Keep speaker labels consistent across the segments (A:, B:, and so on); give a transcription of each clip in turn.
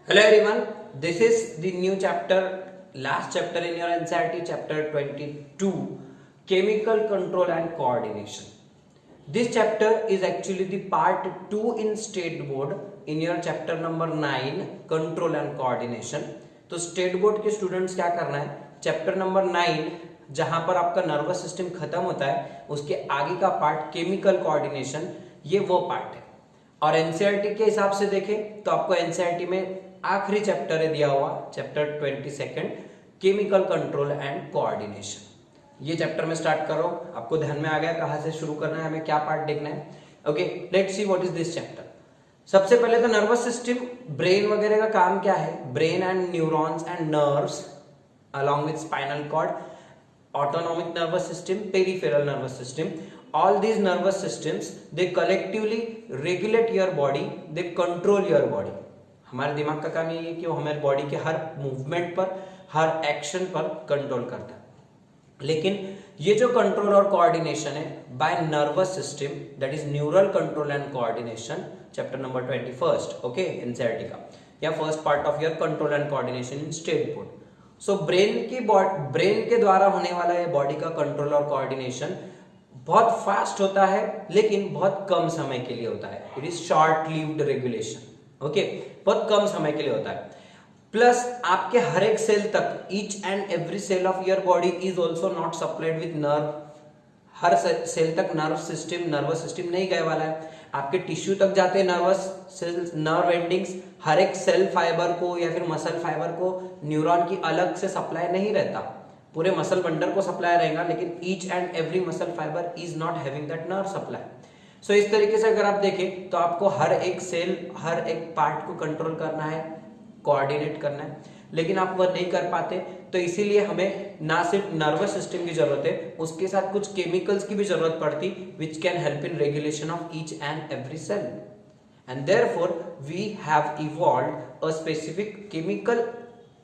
A: Hello everyone, this is the new chapter, last chapter in your NCERT, chapter 22, Chemical Control and Coordination. This chapter is actually the part 2 in state board in your chapter number 9, Control and Coordination. तो state board के students क्या करना है, chapter number 9 जहां पर आपका nervous system खत्म होता है उसके आगे का पार्ट केमिकल कोऑर्डिनेशन, ये वो पार्ट है। और एनसीईआरटी के हिसाब से देखें तो आपको एनसीईआरटी में आखिरी चैप्टर है दिया हुआ, chapter 22 chemical control and coordination. ये चैप्टर में स्टार्ट करो, आपको ध्यान में आ गया कहां से शुरू करना है, हमें क्या पार्ट देखना है। Okay, let's see what is this chapter. सबसे पहले तो नर्वस सिस्टम, ब्रेन वगैरह का काम क्या है, brain and neurons and nerves along with spinal cord, autonomic nervous system, peripheral nervous system, all these nervous systems they collectively regulate your body, they control your body। हमारे दिमाग का काम ये है कि वो हमारे बॉडी के हर मूवमेंट पर, हर एक्शन पर कंट्रोल करता है। लेकिन ये जो कंट्रोल और कोऑर्डिनेशन है by nervous system, that is neural control and coordination, chapter number 21, okay, NCERT का, या first part of your control and coordination in state board. So brain के द्वारा होने वाला ये बॉडी का कंट्रोल और कोऑर्डिनेशन बहुत फास्ट होता है, लेकिन बहुत कम समय के लिए होता है। It is short lived regulation, okay, बहुत कम समय के लिए होता है। प्लस आपके हर एक सेल तक, each and every cell of your body is also not supplied with nerve. हर सेल तक नर्वस सिस्टम नहीं गए वाला है। आपके टिश्यू तक जाते हैं नर्वस सेल्स, नर्व एंडिंग्स। हर एक सेल फाइबर को या फिर मसल फाइबर को न्यूरॉन की अलग से सप्लाई नहीं रहता, पूरे मसल बंडल को सप्लाई रहेगा, लेकिन each and every muscle fibre is not having that nerve supply. So इस तरीके से अगर आप देखें तो आपको हर एक सेल, हर एक पार्ट को कंट्रोल करना है, कोऑर्डिनेट करना है, लेकिन आप वह नहीं कर पाते। तो इसीलिए हमें ना सिर्फ नर्वस सिस्टम की जरूरत है, उसके साथ कुछ केमिकल्स की भी जरूरत पड़ती, which can help in regulation of each and every cell. And therefore we have evolved a specific chemical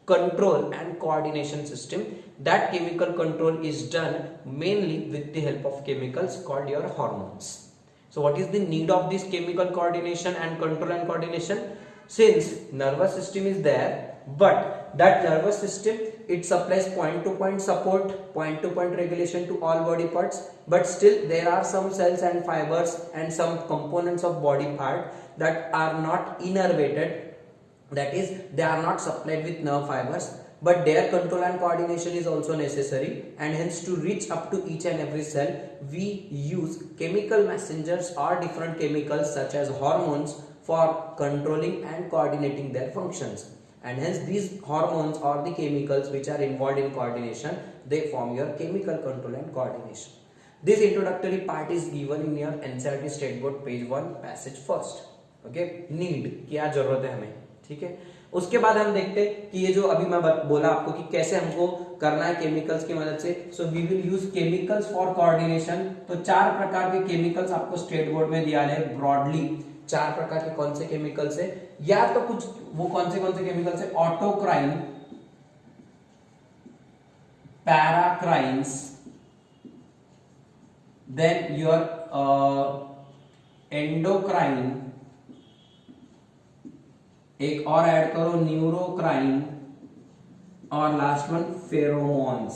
A: control and coordination system. That chemical control is done mainly with the help of chemicals called your hormones. So what is the need of this chemical coordination and control and coordination? Since nervous system is there, but that nervous system, it supplies point to point support, point to point regulation to all body parts, but still there are some cells and fibers and some components of body part that are not innervated, that is they are not supplied with nerve fibers, but their control and coordination is also necessary, and hence to reach up to each and every cell we use chemical messengers or different chemicals such as hormones for controlling and coordinating their functions. And hence these hormones or the chemicals which are involved in coordination, they form your chemical control and coordination. This introductory part is given in your NCERT State Board page 1 passage first. Okay, need, क्या जरूरत है हमें, ठीक है। उसके बाद हम देखते हैं कि ये जो अभी मैं बोला आपको कि कैसे हमको करना है केमिकल्स की मदद से। So we will use chemicals for coordination. तो 4 प्रकार के केमिकल्स आपको स्टेट बोर्ड में दिया है ब्रॉडली। 4 प्रकार के कौन से केमिकल्स है, या तो कुछ वो कौन से केमिकल्स है, ऑटोक्राइन, पैराक्राइन्स, देन योर एंडोक्राइन, एक और ऐड करो न्यूरोक्राइन, और लास्ट वन फेरोमोन्स।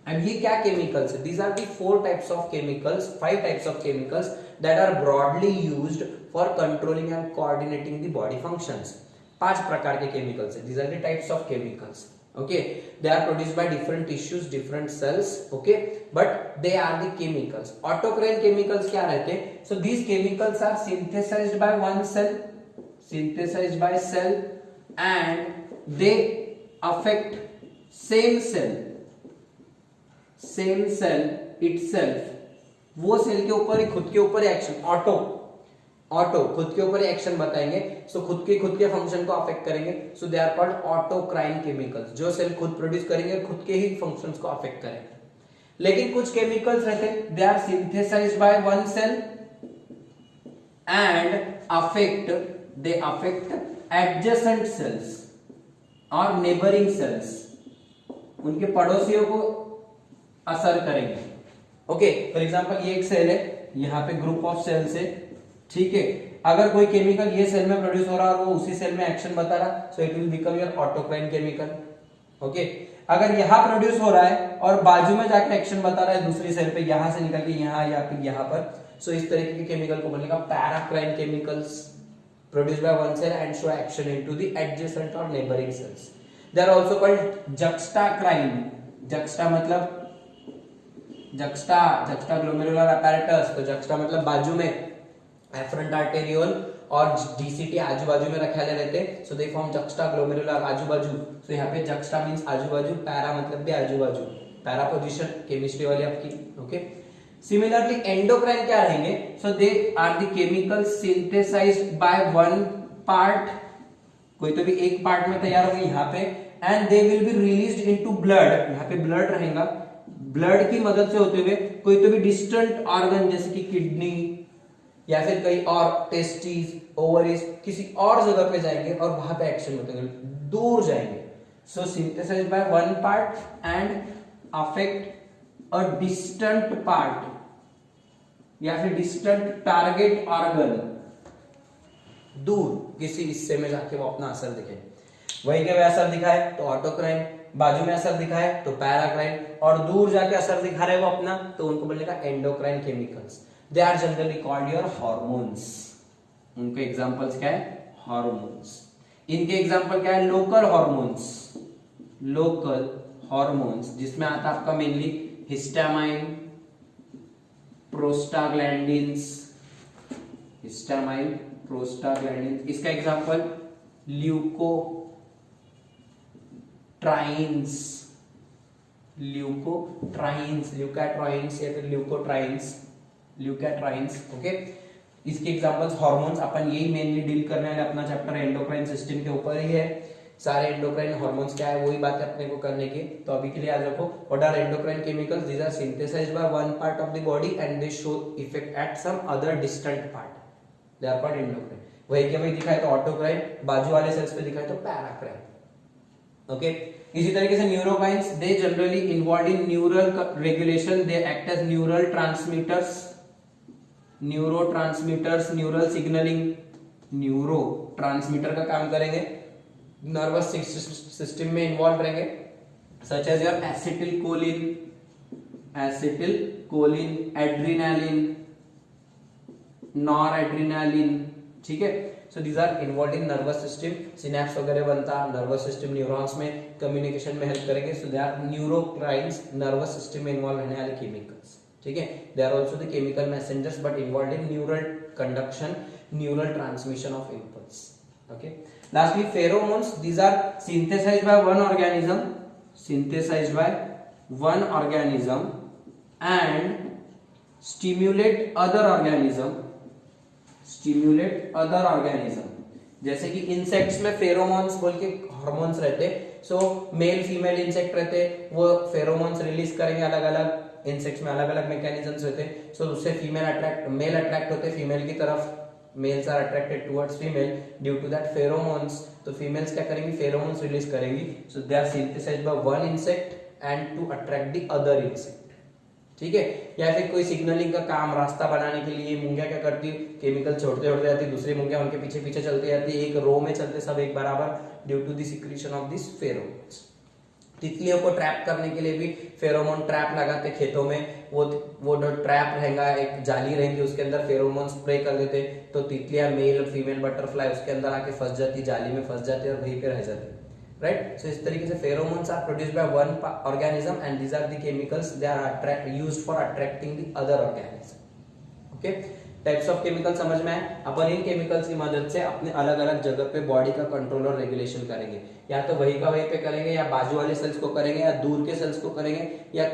A: अब ये क्या केमिकल्स है, these are the 4 types of chemicals, 5 types of chemicals that are broadly used for controlling and coordinating the body functions. 5 प्रकार के केमिकल्स है, these are the types of chemicals, okay, they are produced by different tissues, different cells, okay, but they are the chemicals. Autocrine chemicals क्या रहते हैं, so these chemicals are synthesized by one cell, and they affect same cell itself, वो cell के ऊपर ही, खुद के ऊपर action, auto खुद के ऊपर एक्शन बताएंगे, सो खुद के फंक्शन को अफेक्ट करेंगे। So they are called autocrine chemicals, जो सेल खुद प्रोड्यूस करेंगे, खुद के ही फंक्शंस को अफेक्ट करेंगे। लेकिन कुछ केमिकल्स रहते हैं, they are synthesised by one cell and they affect adjacent cells और नेबरिंग सेल्स, उनके पड़ोसियों को असर करेंगे। ओके, फॉर एग्जांपल ये एक सेल है, यहाँ पे ग्रुप ऑफ सेल्स है, ठीक है, अगर कोई केमिकल ये सेल में प्रोड्यूस हो रहा है और वो उसी सेल में एक्शन बता रहा, so it will become your autocrine chemical. Okay, अगर यहाँ प्रोड्यूस हो रहा है और बाजू में जाके एक्शन बता रहा है दूसरी सेल पे, यहां से निकल के यहाँ या फिर यहाँ पर, सो इस तरीके के केमिकल को बोलेगा paracrine chemicals, produced by one cell and show action into the adjacent or neighboring cells. They are also called juxtacrine. Juxta मतलब juxta glomerular apparatus, तो juxta मतलब बाजू में, afferent arteriole और DCT आजू बाजू में रखे रहते हैं, so they form juxta glomerular आजू बाजू। so यहाँ पे juxta means आजू बाजू, पैरा मतलब भी आजू बाजू, पैरा पोजीशन केमिस्ट्री वाली आपकी। ओके, सिमिलरली एंडोक्राइन क्या रहेंगे, so they are the chemicals synthesised by one part, कोई तो भी एक पार्ट में तैयार होंगे यहाँ पे, and they will be released into blood, यहाँ पे ब्लड रहेगा, ब्लड की मदद से होते हुए कोई तो भी डिस्टेंट ऑर्गन जैसे कि किडनी या फिर कहीं और टेस्टिस, ओवरीज, किसी और जगह पे जाएंगे और वहां पे एक्शन होते हैं, दूर जाएंगे। So synthesised by one part and affect a distant part या फिर डिस्टेंट टारगेट ऑर्गन, दूर किसी हिस्से में जाके वो अपना असर दिखाए। वही के असर दिखाए तो ऑटोक्राइन, बाजू में असर दिखाए तो पैराक्राइन, और दूर जाके असर दिखा रहे वो अपना, तो उनको बोलेगा endocrine chemicals. They are generally called your hormones. उनके एग्जांपल्स क्या है, हार्मोन्स। इनके एग्जांपल क्या है, लोकल हार्मोन्स, लोकल हार्मोन्स जिसमें आता आपका mainly histamine, prostaglandins, histamine, prostaglandins. इसका एग्जांपल ल्यूकोट्राइन्स, ल्यूकोट्राइन्स, ल्यूकाट्राइन्स या फिर ल्यूकोट्राइन्स, ल्यूकाट्राइन्स। ओके, इसके एग्जांपल्स हार्मोन्स। अपन यही मेनली डील करने वाले, अपना चैप्टर एंडोक्राइन सिस्टम के ऊपर ही है। सारे एंडोक्राइन हार्मोन्स क्या है वही बात है अपने को करने की। तो अभी के लिए याद रखो, what are endocrine chemicals, these are synthesised by one part of the body and they show effect at some other distant part, they are called endocrine. वही के वही दिखाए तो ऑटोक्राइन, बाजू वाले सेल्स पे दिखाए तो पैराक्राइन। ओके, इसी तरीके से neurocrines, they generally involve in neural regulation, they act as neural transmitters, neurotransmitters, neural signalling, neurotransmitter का काम करेंगे, नर्वस सिस्टम में इन्वॉल्व रहेंगे, such as your acetylcholine, adrenaline, noradrenaline. ठीक है, so these are involve in nervous system, synapse वगैरह बनता, nervous system neurons में कम्युनिकेशन में हेल्प करेंगे। So they are neurocrines, nervous system में इन्वॉल्व रहने वाले केमिकल्स। ठीक है, they are also the chemical messengers but involve in neural conduction, neural transmission of impulse. Okay, lastly pheromones, these are synthesized by one organism, synthesized by one organism and stimulate other organism, stimulate other organism। जैसे कि insects में pheromones बोल के hormones रहते, सो male female insect रहते, वो pheromones release करेंगे, अलग अलग इंसेक्ट्स में अलग अलग मैकेनिज्म्स होते, सो उससे फीमेल अट्रैक्ट, मेल अट्रैक्ट होते फीमेल की तरफ, males are attracted towards female due to that pheromones। तो females क्या करेंगी, pheromones रिलीज करेंगी, so they are synthesized by one insect and to attract the other insect। ठीक है, या फिर कोई सिग्नलिंग का काम, रास्ता बनाने के लिए मुंगिया क्या करती है, केमिकल छोड़ते छोड़ते जाती है, दूसरी मुंगिया उनके पीछे पीछे चलती जाती है, एक रो में चलते सब एक बराबर, due to the secretion of this pheromones. तितलियों को ट्रैप करने के लिए भी फेरोमोन ट्रैप लगाते खेतों में, वो जो ट्रैप रहेगा, एक जाली रहेगी, उसके अंदर फेरोमोन स्प्रे कर देते, तो तितलियां मेल और फीमेल बटरफ्लाई उसके अंदर आके फंस जाती, जाली में फंस जाती और वहीं पे रह जाती, राइट। सो इस तरीके से pheromones are produced by one organism and these are the chemicals, they are used for attracting the other organism. Okay, types of chemical समझ में आए। अपन इन केमिकल्स की मदद से अपने अलग अलग जगह पे बॉडी का कंट्रोल और रेगुलेशन करेंगे, या तो वही का वही पे करेंगे, या बाजू वाले सेल्स को करेंगे, या दूर के सेल्स को करेंगे, या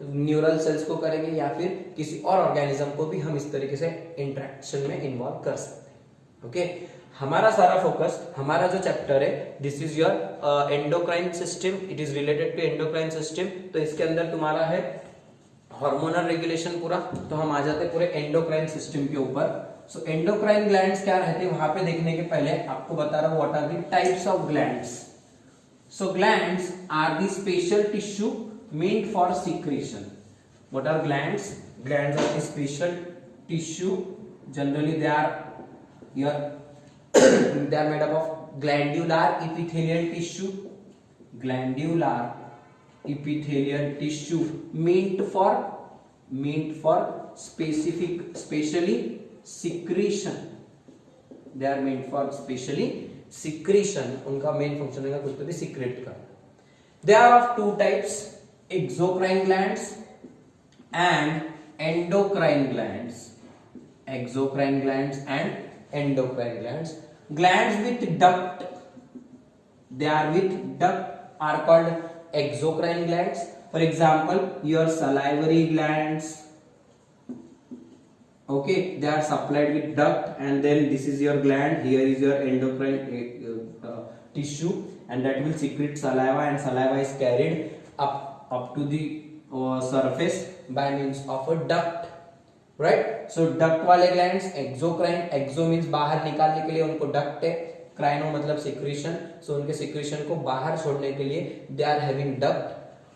A: न्यूरल सेल्स को करेंगे, या फिर किसी और ऑर्गेनिज्म को भी हम इस तरीके से इंटरेक्शन में इन्वॉल्व कर सकते हैं। ओके, हमारा सारा फोकस, हमारा जो चैप्टर है, this is your endocrine system, it is related to endocrine system. तो इसके अंदर तुम्हारा है हार्मोनल रेगुलेशन पूरा, तो हम आ जाते पूरे एंडोक्राइन सिस्टम के ऊपर। सो एंडोक्राइन ग्लैंड्स क्या रहते हैं, वहां पे देखने के पहले आपको बता रहा हूं what are the types of glands. So glands are the special tissue meant for secretion। what are glands? Glands are the special tissue, generally they are your they are made up of glandular epithelial tissue, glandular epithelial tissue meant for specially secretion, they are meant for specially secretion, उनका main function है कुछ तो भी secret करना। they are of two types, exocrine glands and endocrine glands, exocrine glands and endocrine glands. Glands with duct, they are with duct are called exocrine glands. For example, your salivary glands, okay, they are supplied with duct, and then this is your gland, here is your endocrine tissue, and that will secrete saliva, and saliva is carried up to the surface by means of a duct, right? So duct वाले glands exocrine, exo means बाहर निकालने के लिए उनको duct है, क्राइनो मतलब secretion, so उनके secretion को बाहर छोड़ने के लिए they are having duct.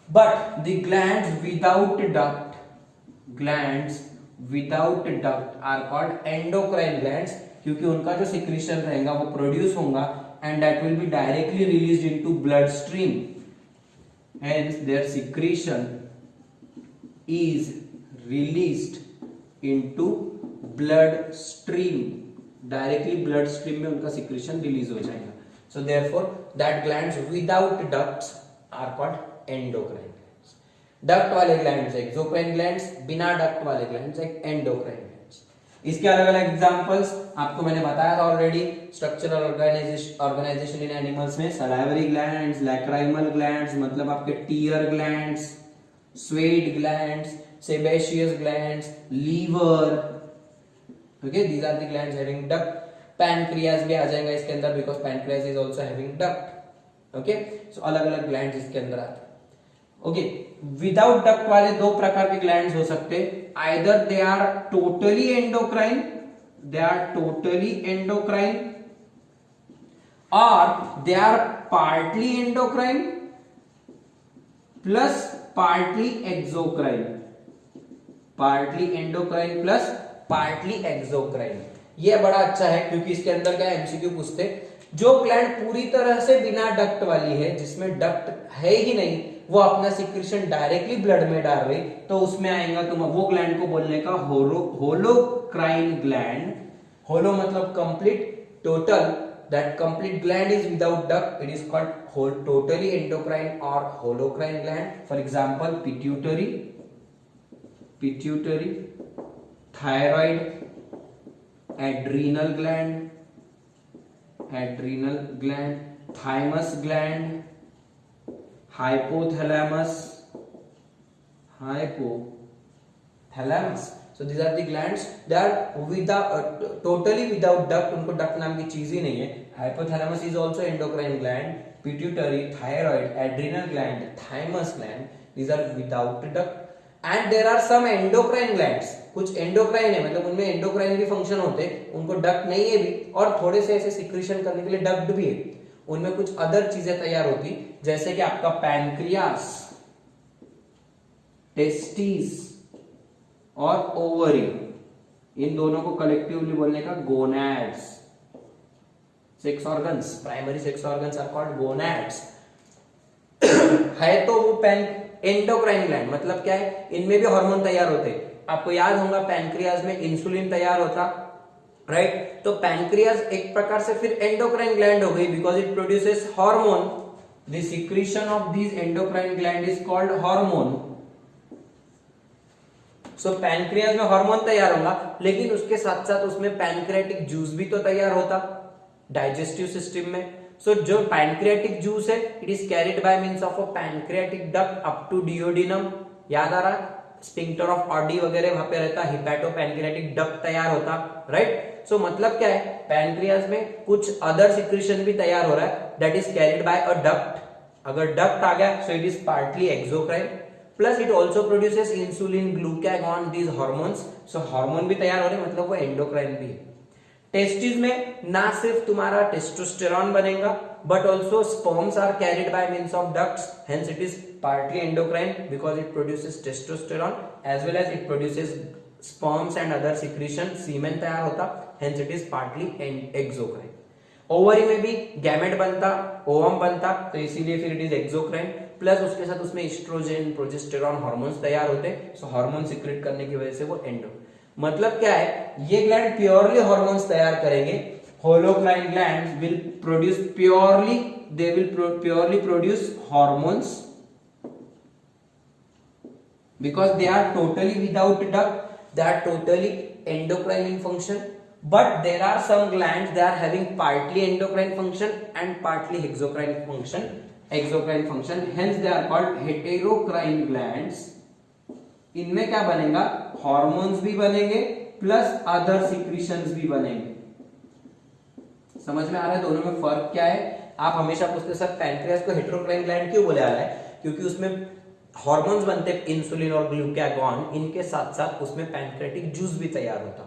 A: But the glands without duct are called endocrine glands, क्योंकि उनका जो secretion रहेगा वो produce होगा and that will be directly released into bloodstream, hence their secretion is released into bloodstream, directly bloodstream में उनका secretion release हो जाएगा. So therefore that glands without ducts are called endocrine glands. Duct वाले glands exocrine glands, बिना duct वाले glands endocrine glands. इसके अलग अलग एग्जांपल्स आपको मैंने बताया था already, structural organisation in animals में सलाइवरी ग्लैंड्स, लैक्राइमल ग्लैंड्स मतलब आपके tear glands, sweat glands, sebaceous glands, liver, okay, these are the glands having duct. Pancreas भी आ जाएगा इसके अंदर because pancreas is also having duct, okay, so अलग अलग glands इसके अंदर आते हैं, okay. Without duct वाले दो प्रकार के glands हो सकते हैं, either they are totally endocrine, or they are partly endocrine plus partly exocrine, partly endocrine plus partly exocrine. ये बड़ा अच्छा है क्योंकि इसके अंदर क्या एमसीक्यू पूछते, जो ग्लैंड पूरी तरह से बिना डक्ट वाली है, जिसमें डक्ट है ही नहीं, वो अपना सिक्रेशन डायरेक्टली ब्लड में डाल रही, तो उसमें आएगा तुम वो ग्लैंड को बोलने का होलोक्राइन ग्लैंड. होलो मतलब complete, total, that complete gland is without duct, it is called totally endocrine or holocrine gland. For example, pituitary, thyroid, adrenal gland, thymus gland, hypothalamus. So these are the glands, they are without totally without duct, उनको duct नाम की चीज ही नहीं है. Hypothalamus is also endocrine gland, pituitary, thyroid, adrenal gland, thymus gland, these are without duct. And there are some endocrine glands, कुछ endocrine है मतलब उनमें endocrine भी function होते हैं, उनको duct नहीं है भी, और थोड़े से ऐसे secretion करने के लिए duct भी है, उनमें कुछ other चीजें तैयार होती, जैसे कि आपका pancreas, testes और ओवरी, इन दोनों को कलेक्टिवली बोलने का gonads. Sex organs, primary sex organs are called gonads. है तो वो एंडोक्राइन ग्लैंड मतलब क्या है, इनमें भी हार्मोन तैयार होते हैं. आपको याद होगा पैनक्रियाज में इंसुलिन तैयार होता, राइट? तो पैनक्रियाज एक प्रकार से फिर एंडोक्राइन ग्लैंड हो गई because it produces hormone. The secretion of this endocrine gland is called hormone. So pancreas में हार्मोन तैयार होगा, लेकिन उसके साथ साथ उसमें पैनक्रियाटिक जूस भी तो तैयार होता डाइजेस्टिव सिस्टम में. सो जो पैनक्रियाटिक जूस है it is carried by means of a pancreatic duct up to duodenum. याद आ रहा, स्फिंक्टर ऑफ ऑडी वगैरह वहां पे रहता, हिपैटो पैनक्रियाटिक डक्ट तैयार होता, राइट? सो मतलब क्या है, पैनक्रियाज में कुछ अदर सिक्रीशन भी तैयार हो रहा है that is carried bye a duct. अगर डक्ट आ गया so it is partly exocrine. Plus it also produces insulin, glucagon, these hormones. So hormone भी तैयार हो रहे मतलब वो एंडोक्राइन भी है. टेस्टिस में ना सिर्फ तुम्हारा टेस्टोस्टेरॉन बनेगा but also sperms are carried by means of ducts, hence it is partly endocrine because it produces testosterone as well as it produces sperms and other secretion, semen तैयार होता, hence it is partly exocrine. Ovary में भी gamete बनता, ovum बनता, तो इसीलिए फिर it is exocrine, plus उसके साथ उसमें एस्ट्रोजन प्रोजेस्टेरॉन हार्मोन्स तैयार होते, सो हार्मोन सीक्रेट करने की वजह से वो एंडो, मतलब क्या है, ये ग्लैंड प्योरली हार्मोन्स तैयार करेंगे. Holocrine glands will produce purely, they will purely produce hormones because they are totally without duct, they are totally endocrine in function, but there are some glands they are having partly endocrine function and partly exocrine function, hence they are called heterocrine glands. इनमें क्या बनेगा, hormones भी बनेंगे plus other secretions भी बनेंगे. समझ में आ रहा है दोनों में फर्क क्या है? आप हमेशा पूछते सर पैनक्रियास को हेटेरोक्राइन ग्लैंड क्यों बोला है? क्योंकि उसमें हार्मोन्स बनते, इंसुलिन और ग्लूकागॉन, इनके साथ साथ उसमें पैनक्रेटिक जूस भी तैयार होता.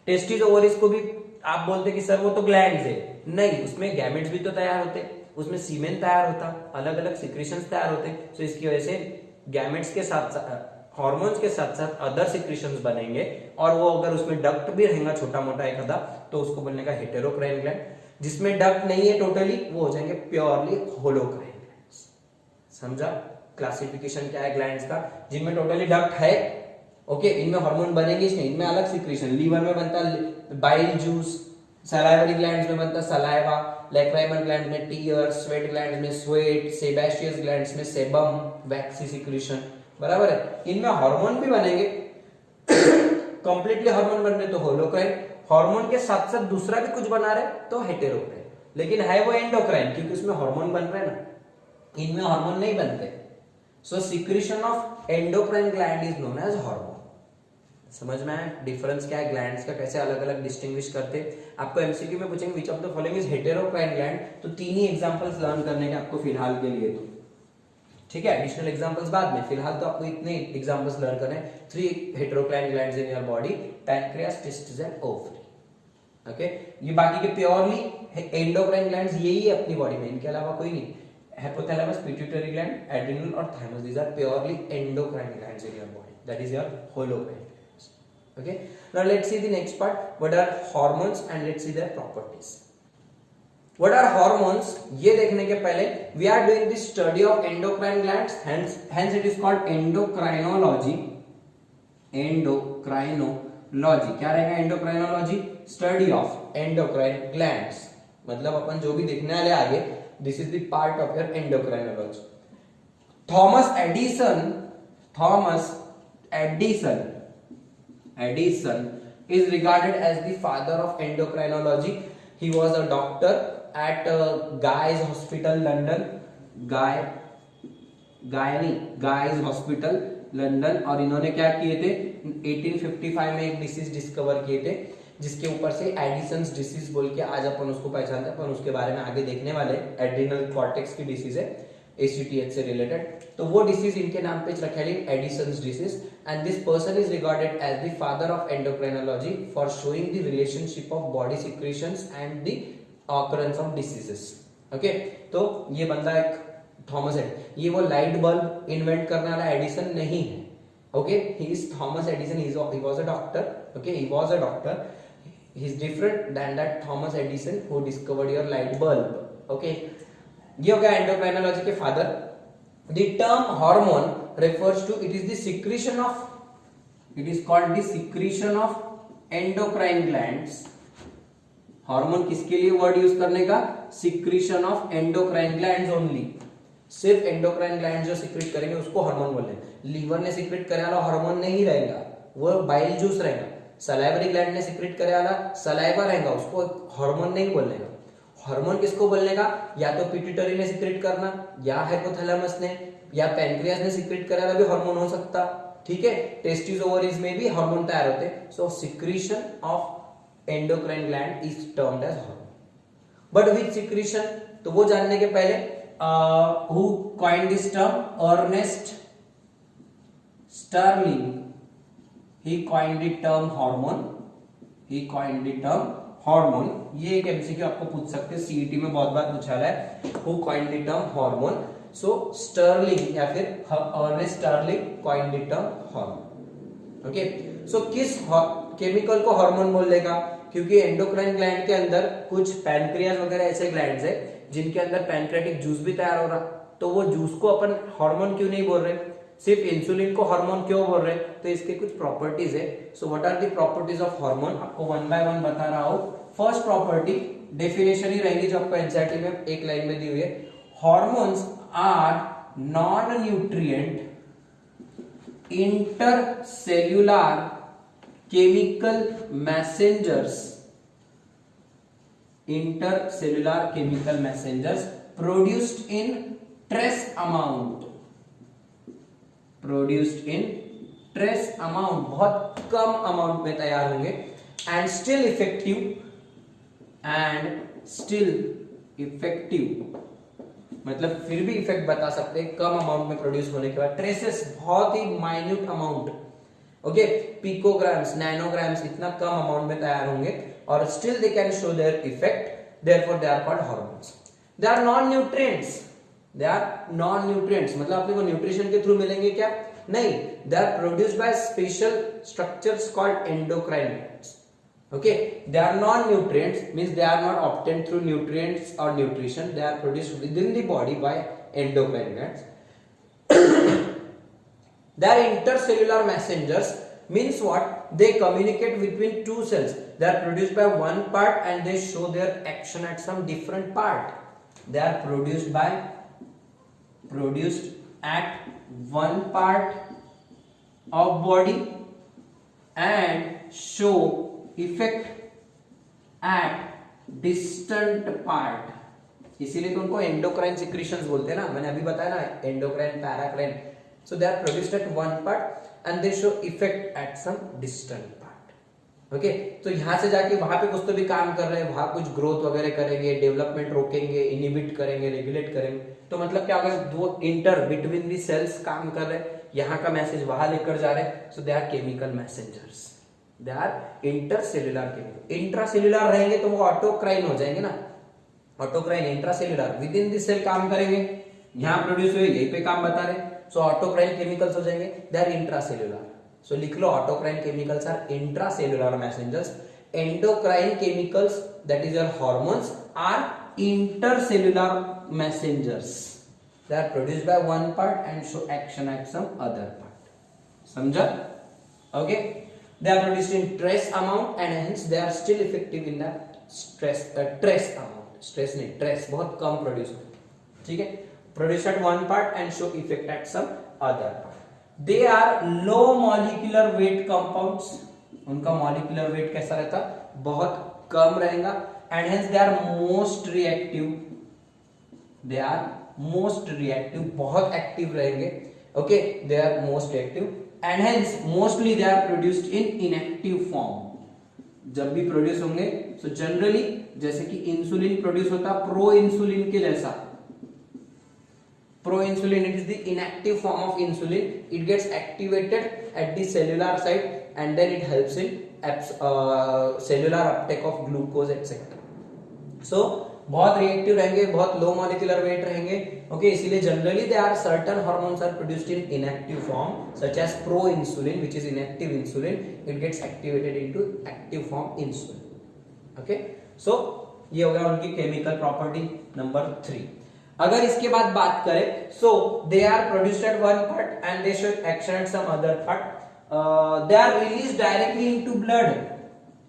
A: टेस्टिस ओवरीज को भी आप बोलते कि सर वो तो ग्लैंड्स है, नहीं, उसमें गैमेट्स भी तो तैयार होते, उसमें सीमेन तैयार होता, अलग अलग सिक्रीशंस तैयार होते. सो इसकी वजह से गैमेट्स के साथ साथ हार्मोन्स के साथ साथ अदर सिक्रीशंस बनेंगे, और वो अगर उसमें डक्ट भी रहेगा छोटा मोटा एक आधा, तो उसको बोलने का हेटेरोक्राइन ग्लैंड. जिसमें डक्ट नहीं है टोटली, वो हो जाएंगे प्योरली होलोक्राइन ग्लैंड्स. समझा क्लासिफिकेशन क्या है ग्लैंड्स का? जिनमें टोटली डक्ट है, ओके, इनमें हार्मोन बनेंगे नहीं, इनमें अलग सिक्रीशन. लीवर में बनता बाइल जूस, सलाइवरी ग्लैंड्स में बनता सलाइवा, लैक्राइमल ग्लैंड में टीयर, स्वेट ग्लैंड्स में स्वेट, सेबेशियस ग्लैंड्स में सेबम, वैक्सी सिक्रीशन. बराबर है, इनमें हार्मोन भी बनेंगे. कंप्लीटली हार्मोन बन रहे तो होलोक्राइन, हार्मोन के साथ साथ दूसरा भी कुछ बना रहे तो हेटेरोक्राइन. लेकिन है वो एंडोक्राइन, क्योंकि उसमें हार्मोन बन रहे ना, इनमें हार्मोन नहीं बनते. So secretion of endocrine gland is known as hormone. समझ में आया डिफरेंस क्या है ग्लैंड्स का, कैसे अलग अलग डिस्टिंग्विश करते. आपको एमसीक्यू में पूछेंगे which of the following is heterocrine gland, तो तीन ही एग्जांपल्स लर्न करने के आपको फिलहाल के लिए. तो ठीक है, एडिशनल एग्जांपल्स बाद में, फिलहाल तो आपको इतने एग्जांपल्स लर्न करने हैं. 3 heterocrine glands in your body, pancreas, testis and ovary. Okay, ये बाकी के प्योरली एंडोक्राइन ग्लैंड्स यही है अपनी बॉडी में, इनके अलावा कोई नहीं. hypothalamus, pituitary gland, adrenal or thymus, these are purely endocrine glands in your body, that is your holocrine glands. Okay, now let's see the next part. What are hormones and let's see their properties. What are hormones? ये देखने के पहले we are doing the study of endocrine glands, hence it is called endocrinology. endocrinology क्या रहेगा? endocrinology, study of endocrine glands. मतलब अपन जो भी देखने वाले आगे, this is the part of your endocrinology. Thomas Edison is regarded as the father of endocrinology. He was a doctor at Guy's Hospital, London. Guy's Hospital, London. और इन्होंने क्या किए थे? 1855 में एक डिसीज डिस्कवर किए थे, जिसके ऊपर से एडिसन्स डिसीज बोल के आज अपन उसको पहचानते हैं. अपन उसके बारे में आगे देखने वाले. एड्रिनल कॉर्टेक्स की डिसीज है, ACTH से रिलेटेड. तो वो डिसीज इनके नाम पे रखा है Addison's disease. And this person is regarded as the father of endocrinology for showing the relationship of body secretions and the occurrence of diseases. Okay, तो ये बंदा एक थॉमस एडिसन, ये वो लाइट बल्ब इन्वेंट करने वाला एडिसन नहीं है. Okay, he is Thomas Edison, he was a doctor. Okay, he was a doctor. He is different than that Thomas Edison who discovered your light bulb. Okay, ये हो गया endocrinology के father. The term hormone refers to, it is the secretion of, it is called the secretion of endocrine glands. Hormone किसके लिए word use करने का? Secretion of endocrine glands only. सिर्फ endocrine gland जो सिक्रेट करेंगे उसको hormone बोलते हैं. लीवर ने सिक्रेट करे वाला हार्मोन नहीं रहेगा, वो बाइल जूस रहेगा. सलाइवरी ग्लैंड ने सिक्रेट करे वाला सलाइवा रहेगा, उसको हार्मोन नहीं बोलने का. हार्मोन किसको बोलने का? या तो पिट्यूटरी ने सिक्रेट करना, या हाइपोथैलेमस ने, या पैनक्रियास ने सिक्रेट करे वाला भी हार्मोन हो सकता. ठीक है, टेस्टिस ओवरीज में भी हार्मोन तैयार होते. So secretion of endocrine gland is termed as hormone. But which secretion, तो वो जानने के पहले who coined this term? Ernest Starling. He coined the term hormone. He coined the term hormone. ये एक एमसीक्यू आपको पूछ सकते हैं, सीईटी में बहुत बार पूछा रहा है. Who coined the term hormone? So Stirling या फिर Ernest Starling coined the term hormone. Okay, so किस केमिकल को हार्मोन बोल देगा? क्योंकि एंडोक्राइन ग्लैंड के अंदर कुछ पैनक्रियाज वगैरह ऐसे ग्लैंड्स है जिनके अंदर पैनक्रियाटिक जूस भी तैयार हो रहा, तो वो जूस को अपन हार्मोन क्यों नहीं बोल रहे, सिर्फ इंसुलिन को हार्मोन क्यों बोल रहे? तो इसके कुछ प्रॉपर्टीज है। So what are the properties of hormone, आपको वन बाय वन बता रहा हूं। फर्स्ट प्रॉपर्टी डेफिनेशन ही रहेगी जो आपको एनसीईआरटी में एक लाइन में दी हुई है। Hormones are non nutrient intercellular chemical messengers produced in trace amount बहुत कम अमाउंट में तैयार होंगे and still effective मतलब फिर भी इफेक्ट बता सकते हैं कम अमाउंट में प्रोड्यूस होने के बाद। ट्रेसेस बहुत ही minute amount, okay, picograms, nanograms, इतना कम अमाउंट में तैयार होंगे और still they can show their effect, therefore they are called hormones. They are non nutrients, मतलब अपने को न्यूट्रिशन के थ्रू मिलेंगे क्या? नहीं, they are produced by special structures called endocrine glands. Okay, they are non-nutrients, means they are not obtained through nutrients or nutrition. They are produced within the body by endocrine glands. They are intercellular messengers, means what? They communicate between two cells. They are produced by one part and they show their action at some different part. They are produced at one part of body and show effect at distant part, इसीलिए तो उनको endocrine secretions बोलते हैं ना, मैंने अभी बताया ना, endocrine, paracrine. So they are produced at one part and they show effect at some distant part. Okay, तो यहां से जाके वहां पे कुछ तो भी काम कर रहे हैं, वहां कुछ ग्रोथ वगैरह करेंगे, डेवलपमेंट रोकेंगे, इनिबिट करेंगे, रेगुलेट करेंगे। तो मतलब क्या होगा, दो इंटर बिटवीन दी सेल्स काम कर रहे हैं, यहाँ का मैसेज वहां लेकर जा रहे हैं। So they are chemical messengers, they are intercellular chemical. Intracellular रहेंगे तो वो ऑटोक्राइन हो जाएंगे ना, autocrine, intracellular, within the cell काम करेंगे, यहां प्रोड्यूस हुए यहीं पे काम बता रहे, सो ऑटोक्राइन केमिकल्स हो जाएंगे, दे आर इंट्रासेल्युलर। सो लिख लो, autocrine chemicals are intracellular messengers, endocrine chemicals that is your hormones are intercellular messengers, they are produced by one part and show action at some other part. समझा? Okay, they are produced in trace amount and hence they are still effective in the trace amount, stress नहीं, trace बहुत कम produce होते, ठीक है, produced at one part and show effect at some other part. They are low molecular weight compounds, उनका molecular weight कैसा रहता? बहुत कम रहेगा and hence they are most reactive, बहुत एक्टिव रहेंगे, okay, they are most reactive and hence mostly they are produced in inactive form। जब भी produce होंगे so generally जैसे कि इंसुलिन प्रोड्यूस होता प्रो इंसुलिन के जैसा, proinsulin it is the inactive form of insulin, it gets activated at the cellular site and then it helps in cellular uptake of glucose etcetera. So बहुत reactive रहेंगे, बहुत low molecular weight रहेंगे, okay, इसीलिए generally they are certain hormones are produced in inactive form such as proinsulin which is inactive insulin, it gets activated into active form insulin. Okay, सो ये हो गया उनकी chemical property number 3। अगर इसके बाद बात करें, so they are produced at one part and they show action at some other part, they are released directly into blood,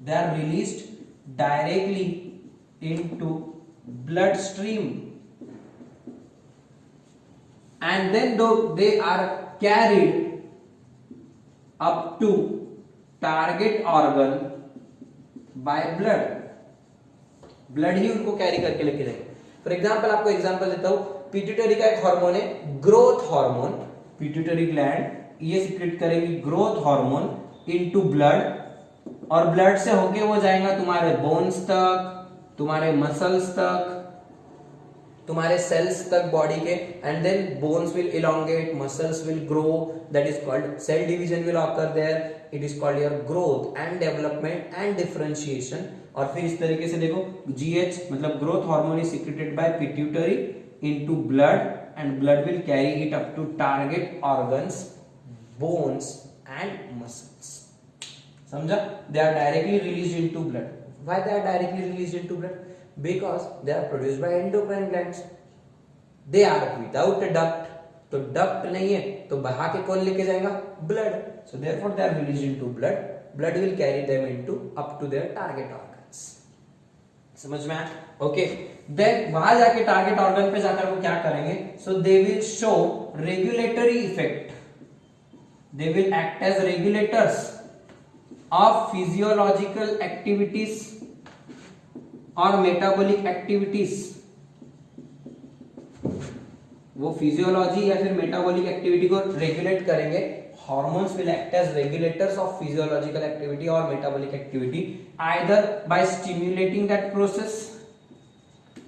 A: they are released directly into bloodstream and then though they are carried up to target organ by blood ही उनको carry करके लेके जाएंगे। For example आपको example देता हूं, pituitary का एक hormone है ग्रोथ हार्मोन, पिट्यूटरी ग्लैंड ये सीक्रेट करेगी ग्रोथ हार्मोन इनटू ब्लड और ब्लड से होके वो जाएगा तुम्हारे बोन्स तक, तुम्हारे मसल्स तक, तुम्हारे सेल्स तक बॉडी के, and then bones will elongate, muscles will grow, that is called cell division will occur there, it is called your growth and development and differentiation. और फिर इस तरीके से देखो जीएच मतलब growth hormone is secreted by pituitary into blood and blood will carry it up to target organs, bones and muscles. समझा? They are directly released into blood. Why they are directly released into blood? Because they are produced by endocrine glands. They are without a duct. तो duct नहीं है तो बहा के कौन लेके जाएगा? Blood. So therefore they are released into blood. Blood will carry them into up to their target organs. समझ में आया? ओके. देन वहां जाके टारगेट ऑर्गन पे जाकर वो क्या करेंगे? So they will show regulatory effect. They will act as regulators of physiological activities or metabolic activities. वो फिजियोलॉजी या फिर मेटाबॉलिक एक्टिविटी को रेगुलेट करेंगे. Hormones will act as regulators of physiological activity or metabolic activity either by stimulating that process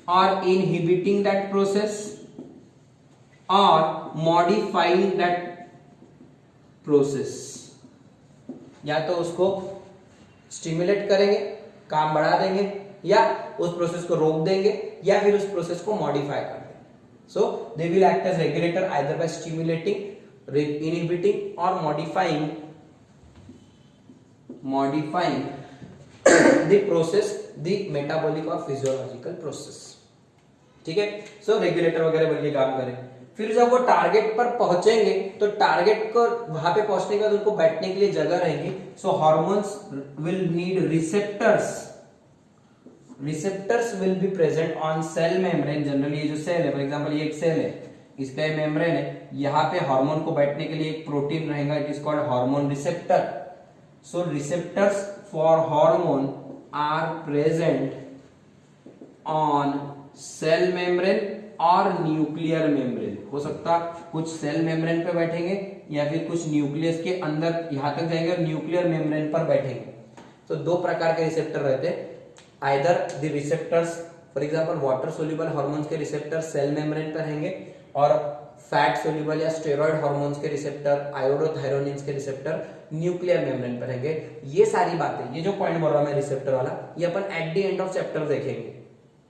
A: or inhibiting that process or modifying that process. या तो उसको stimulate करेंगे, काम बढ़ा देंगे, या उस प्रोसेस को रोक देंगे, या फिर उस प्रोसेस को मॉडिफाई कर देंगे. So they will act as regulator either by stimulating, inhibiting और modifying the process, the metabolic और फिजियोलॉजिकल प्रोसेस. ठीक है. सो रेगुलेटर वगैरह बन के काम करें. फिर जब वो टारगेट पर पहुंचेंगे तो टारगेट को वहां पे पहुंचने के बाद उनको बैठने के लिए जगह रहेगी. So hormones will need receptors. Receptors will be present on cell membrane. Generally ये जो सेल है, फॉर एग्जांपल ये एक सेल है, इसका ये मेम्ब्रेन है, यहाँ पे हार्मोन को बैठने के लिए एक प्रोटीन रहेगा, it is called hormone receptor. So receptors for hormone are present on cell membrane और न्यूक्लियर मेम्ब्रेन. हो सकता कुछ सेल मेम्ब्रेन पे बैठेंगे या फिर कुछ न्यूक्लियस के अंदर यहां तक जाएंगे और न्यूक्लियर मेम्ब्रेन पर बैठेंगे. तो दो प्रकार के रिसेप्टर रहते हैं. Either the receptors, for example water soluble hormones के रिसेप्टर सेल मेम्ब्रेन पर रहेंगे और फैट सोल्यूबल या स्टेरॉइड हार्मोन्स के रिसेप्टर, आयोडोथायरोनिन्स के रिसेप्टर न्यूक्लियर मेम्ब्रेन पर रहेंगे. ये सारी बातें, ये जो पॉइंट बोल रहा हूं मैं रिसेप्टर वाला, ये अपन at the end of chapter देखेंगे.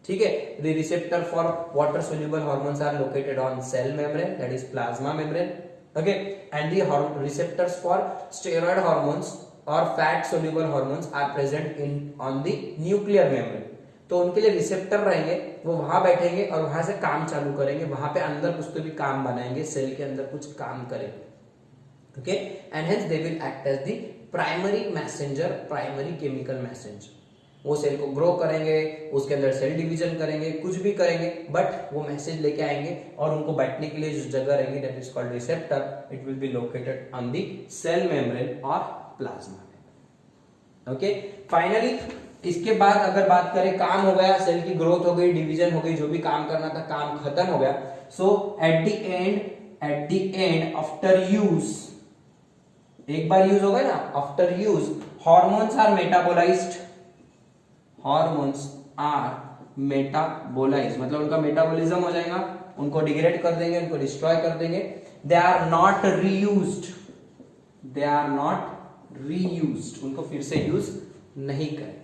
A: ठीक है. The receptor for water soluble hormones are located on cell membrane, that is plasma membrane. Okay. And the receptors for steroid hormones और fat soluble hormones are present in on the nuclear membrane. तो उनके लिए receptor रहेंगे, वो वहां बैठेंगे और वहां से काम चालू करेंगे, वहां पे अंदर कुछ तो भी काम बनाएंगे, सेल के अंदर कुछ काम करेंगे. Okay. And hence they will act as the primary messenger, primary chemical messenger. वो सेल को ग्रो करेंगे, उसके अंदर सेल डिवीजन करेंगे, कुछ भी करेंगे, बट वो मैसेज लेके आएंगे और उनको बैठने के लिए जो जगह रहेगी that is called receptor. It will be located on the cell membrane और प्लाज्मा मेम्ब्रेन. ओके. फाइनली इसके बाद अगर बात करें, काम हो गया, सेल की ग्रोथ हो गई, डिवीजन हो गई, जो भी काम करना था काम खत्म हो गया. So at the end after use, एक बार यूज हो गया ना, after use hormones are metabolised. Hormones are metabolised मतलब उनका मेटाबॉलिज्म हो जाएगा, उनको डिग्रेड कर देंगे, उनको डिस्ट्रॉय कर देंगे. They are not reused, they are not reused, उनको फिर से यूज नहीं करें.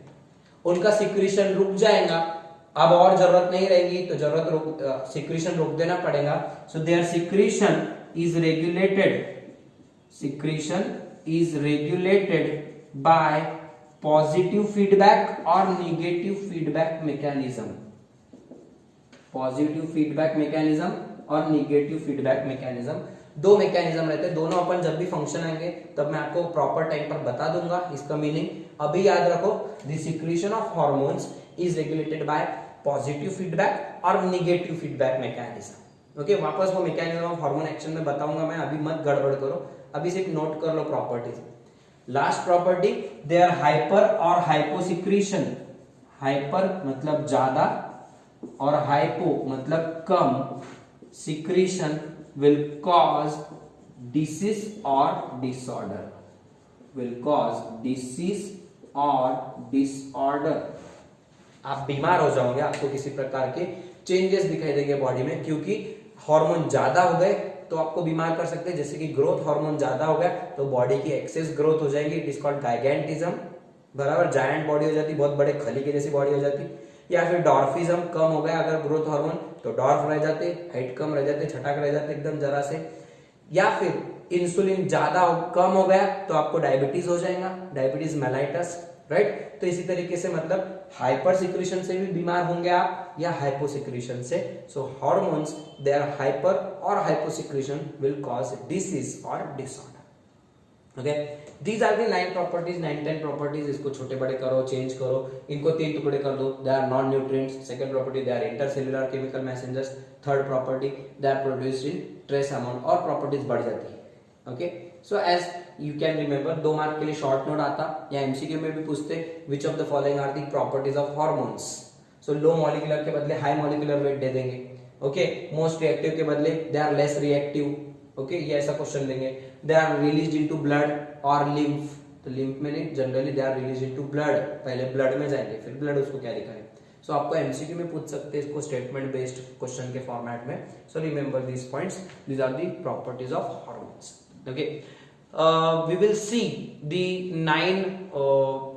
A: उनका सिक्रीशन रुक जाएगा, अब और जरूरत नहीं रहेगी तो सिक्रीशन रोक देना पड़ेगा. So their secretion is regulated by positive feedback और negative feedback mechanism. Positive feedback mechanism और निगेटिव फीडबैक मैकेनिज्म, दो मैकेनिज्म रहते हैं. दोनों अपन जब भी फंक्शन आएंगे तब मैं आपको प्रॉपर टाइम पर बता दूंगा इसका मीनिंग. अभी याद रखो, the secretion of hormones is regulated by positive feedback और निगेटिव फीडबैक मैकेनिज्म. ओके. वापस वो मैकेनिज्म ऑफ हार्मोन एक्शन में बताऊंगा मैं, अभी मत गड़बड़ करो, अभी सिर्फ नोट कर लो properties. Last property, they are hyper और हाइपोसिक्रीशन. हाइपर मतलब ज्यादा और हाइपो मतलब कम. Secretion will cause disease or disorder, will cause disease or disorder. आप बीमार हो जाओगे, आपको किसी प्रकार के चेंजेस दिखाई देंगे बॉडी में, क्योंकि हार्मोन ज्यादा हो गए तो आपको बीमार कर सकते हैं. जैसे कि ग्रोथ हार्मोन ज्यादा हो गया तो बॉडी की एक्सेस ग्रोथ हो जाएगी, इट इज कॉल्ड गाइगेंटिज्म. बराबर, जायंट बॉडी हो जाती, बहुत बड़े खली के जैसी बॉडी हो जाती. या फिर डॉर्फिज्म, कम हो गया अगर ग्रोथ हार्मोन तो डॉर्फ रह जाते, हाइट कम रह जाते, छटाक रह जाते एकदम जरा से. या फिर इंसुलिन ज्यादा कम हो गया तो आपको डायबिटीज हो जाएगा, डायबिटीज मेलाइटस, राइट। तो इसी तरीके से मतलब हाइपर सिक्रीशन से भी बीमार होंगे आप या हाइपो सिक्रीशन से। So hormones they are hyper और hypo secretion will cause disease और disorder. Okay, these are the 9 properties, 9-10 properties. इसको छोटे बड़े करो, चेंज करो, इनको 3 टुकड़े कर दो। They are non nutrients. Second property, they are intercellular chemical messengers. Third property, they are produced in trace amount, और प्रॉपर्टीज बढ़ जाती है। Okay, so as you can remember, 2 mark के लिए शॉर्ट नोट आता या एमसीक्यू में भी पूछते, which of the following are the properties of hormones. So low molecular के बदले हाई मॉलिक्यूलर वेट दे देंगे। ओके, मोस्ट रिएक्टिव के बदले they are less reactive. Okay, ये ऐसा क्वेश्चन लेंगे। They are release into blood और लिम्फ, तो लिम्फ में नहीं, generally they are release into blood, पहले ब्लड में जाएंगे फिर ब्लड उसको कैरी करें। सो आपको एमसीक्यू में पूछ सकते हैं इसको स्टेटमेंट बेस्ड क्वेश्चन के फॉर्मेट में। So remember these points, these are the properties of hormones. Okay, we will see the 9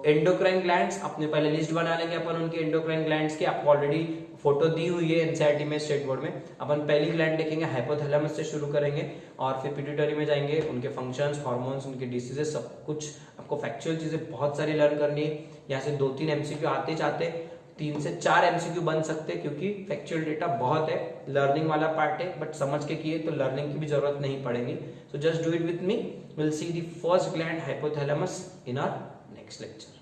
A: endocrine glands. अपने पहले लिस्ट बना लेंगे अपन उनके एंडोक्राइन ग्लैंड्स की, आपको ऑलरेडी फोटो दी हुई है एनसीईआरटी में, स्टेट बोर्ड में। अपन पहली ग्लैंड देखेंगे, हाइपोथैलेमस से शुरू करेंगे और फिर पिट्यूटरी में जाएंगे, उनके फंक्शंस, हार्मोन्स, उनके डिसीजेस, सब कुछ आपको फैक्चुअल चीजें बहुत सारी लर्न करनी है। यहाँ से 2-3 एमसीक्यू आते जाते 3 से 4 एमसीक्यू बन सकते हैं, क्योंकि फैक्चुअल डेटा बहुत है, लर्निंग वाला पार्ट है, बट समझ के किए तो लर्निंग की भी जरूरत नहीं पड़ेगी। So just do it with me, will see the first gland hypothalamus in our next lecture.